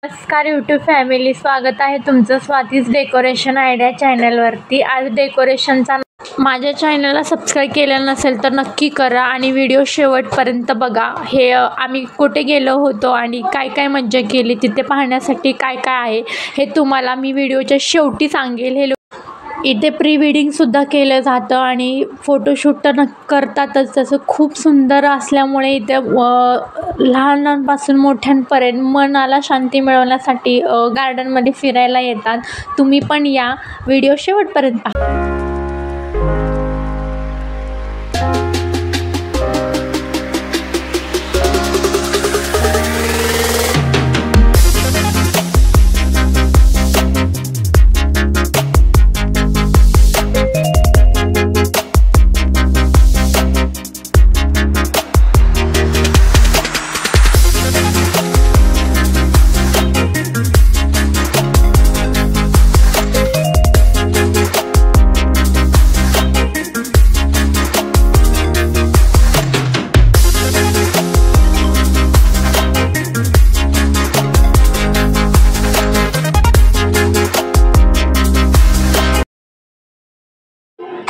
नमस्कार YouTube family, स्वागत आहे तुमचं स्वातीज डेकोरेशन आयडिया चॅनलवरती। आज डेकोरेशनचा माझ्या चॅनलला सबस्क्राईब केलं नसेल तर नक्की करा आणि व्हिडिओ शेवटपर्यंत बघा। हे आम्ही कुठे गेलो होतो आणि काय काय मज्जा केली तिथे पाहण्यासाठी काय काय आहे हे तुम्हाला मी व्हिडिओच्या शेवटी सांगेल। हे इथे प्री वेडिंग सुद्धा केलं जातं आणि फोटोशूट तर करतातच। तसं खूप सुंदर असल्यामुळे इथे लहानांपासून मोठ्यांपर्यंत मनाला शांती मिळवण्यासाठी गार्डनमध्ये फिरायला येतात। तुम्ही पण या, व्हिडिओ शेवटपर्यंत पहा।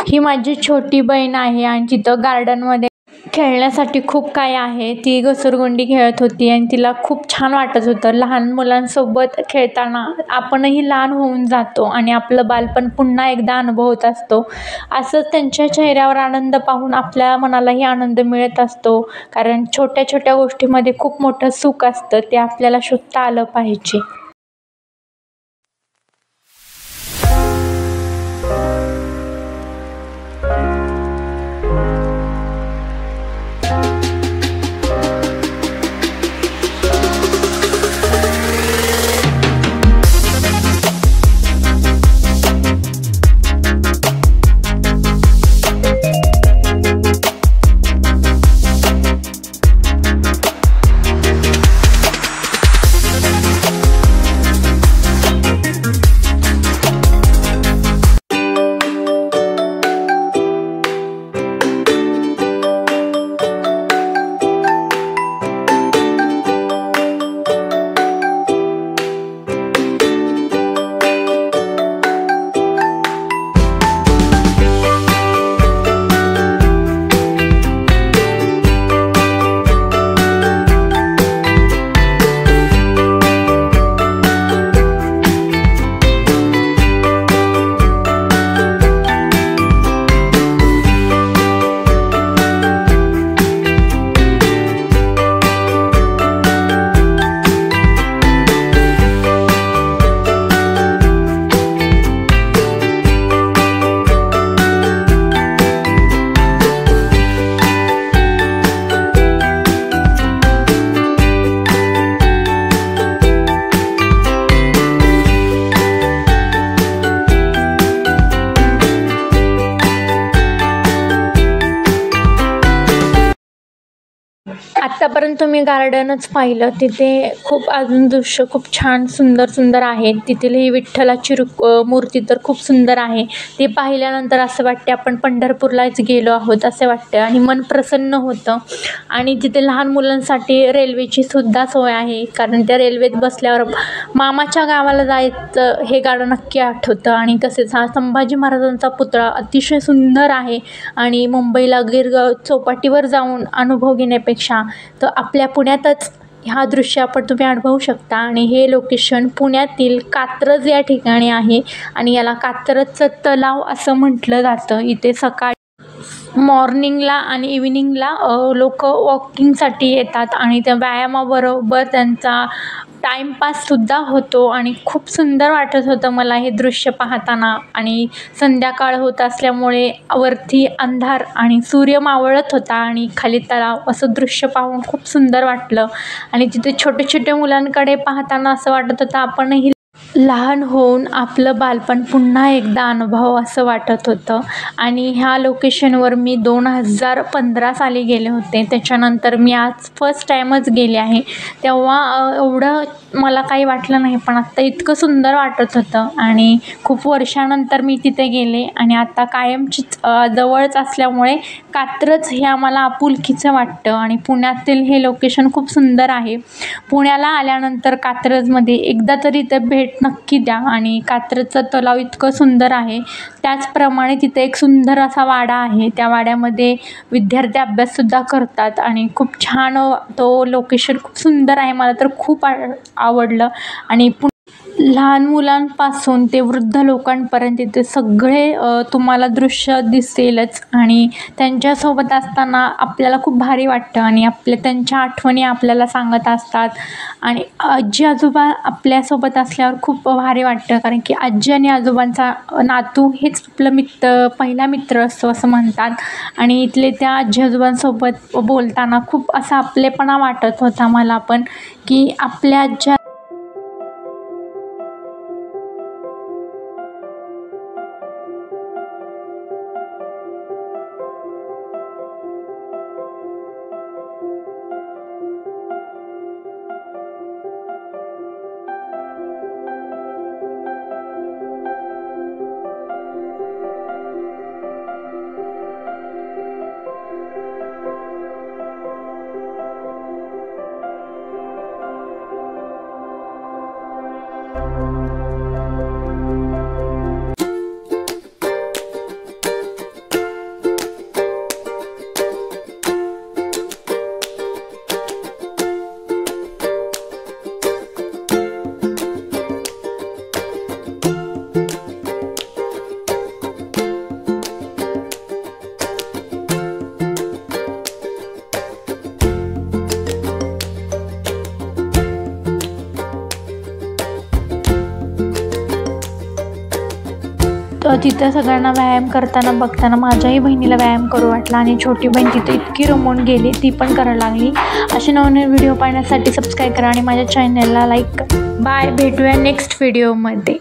ही माझी छोटी बहीण आहे आणि तिथं गार्डनमध्ये खेळण्यासाठी खूप काय आहे। ती घसरगुंडी खेळत होती आणि तिला खूप छान वाटत होतं। लहान मुलांसोबत खेळताना आपणही लहान होऊन जातो आणि आपलं बालपण पुन्हा एकदा अनुभवत असतो। असंच त्यांच्या चेहऱ्यावर आनंद पाहून आपल्या मनालाही आनंद मिळत असतो, कारण छोट्या छोट्या गोष्टींमध्ये खूप मोठं सुख असतं, ते आपल्याला शोधता आलं पाहिजे। आतापर्यंत मी गार्डनच पाहिलं, तिथे खूप अजून दृश्य खूप छान सुंदर आहेत। तिथली ही विठ्ठलाची मूर्ती तर खूप सुंदर आहे। ती पाहिल्यानंतर असं वाटते आपण पंढरपूरलाच गेलो आहोत असे वाटतं आणि मन प्रसन्न होतं। आणि तिथे लहान मुलांसाठी रेल्वेची सुद्धा सोय आहे, कारण त्या रेल्वेत बसल्यावर मामाच्या गावाला जायचं हे गाणं नक्की आठवतं। आणि तसेच हा संभाजी महाराजांचा पुतळा अतिशय सुंदर आहे आणि मुंबईला गिरगाव चौपाटीवर जाऊन अनुभव घेण्यापेक्षा तर आपल्या पुण्यातच हा दृश्य आपण तुम्ही अनुभवू शकता। आणि हे लोकेशन पुण्यातील कात्रज या ठिकाणी आहे आणि याला कात्रजचं तलाव असं म्हटलं जातं। इथे सकाळी मॉर्निंगला आणि इव्हिनिंगला लोक वॉकिंगसाठी येतात आणि त्या व्यायामाबरोबर त्यांचा टाईमपाससुद्धा होतो आणि खूप सुंदर वाटत होतं मला हे दृश्य पाहताना। आणि संध्याकाळ होत असल्यामुळे वरती अंधार आणि सूर्य मावळत होता आणि खाली तलाव, असं दृश्य पाहून खूप सुंदर वाटलं। आणि तिथे छोटे छोटे मुलांकडे पाहताना असं वाटत होतं आपणही लहान होऊन आपलं बालपण पुन्हा एकदा अनुभव असं वाटत होतं. आणि ह्या लोकेशनवर मी 2015 साली गेले होते. त्याच्यानंतर मी आज फर्स्ट टाईमच गेले आहे. तेव्हा एवढं मला काही वाटलं नाही, पण आत्ता इतकं सुंदर वाटत होतं. आणि खूप वर्षानंतर मी तिथे गेले आणि आता कायमचीच जवळच असल्यामुळे कात्रज हे आम्हाला आपुलकीचं वाटतं. आणि पुण्यातील हे लोकेशन खूप सुंदर आहे. पुण्याला आल्यानंतर कात्रजमध्ये एकदा तरी ते भेट नक्की द्या. आणि कात्रजचं तलाव इतकं सुंदर आहे. त्याचप्रमाणे तिथे एक सुंदर असा वाडा आहे. त्या वाड्यामध्ये विद्यार्थी अभ्याससुद्धा करतात आणि खूप छान तो लोकेशन खूप सुंदर आहे. मला तर खूप आवडलं. आणि लहान मुलांपासून ते वृद्ध लोकांपर्यंत इथे सगळे तुम्हाला दृश्य दिसेलच. आणि त्यांच्यासोबत असताना आपल्याला खूप भारी वाटतं आणि त्यांच्या आठवणी आपल्याला सांगत असतात. आणि आजी आजोबा आपल्यासोबत असल्यावर खूप भारी वाटतं, कारण की आजी आणि आजोबांचा नातू हेच आपलं पहिला मित्र असतो असं म्हणतात. आणि इथले त्या आजी आजोबांसोबत बोलताना खूप असा आपलेपणा वाटत होता मला पण, की आपल्या आजी तिथं सगळ्यांना व्यायाम करताना बघताना माझ्याही बहिणीला व्यायाम करू वाटला. आणि छोटी बहीण तिथे इतकी रमून गेली, ती पण करायला लागली. असे नवनवीन व्हिडिओ पाहण्यासाठी सबस्क्राईब करा आणि माझ्या चॅनलला लाईक करा. बाय, भेटूया नेक्स्ट व्हिडिओमध्ये.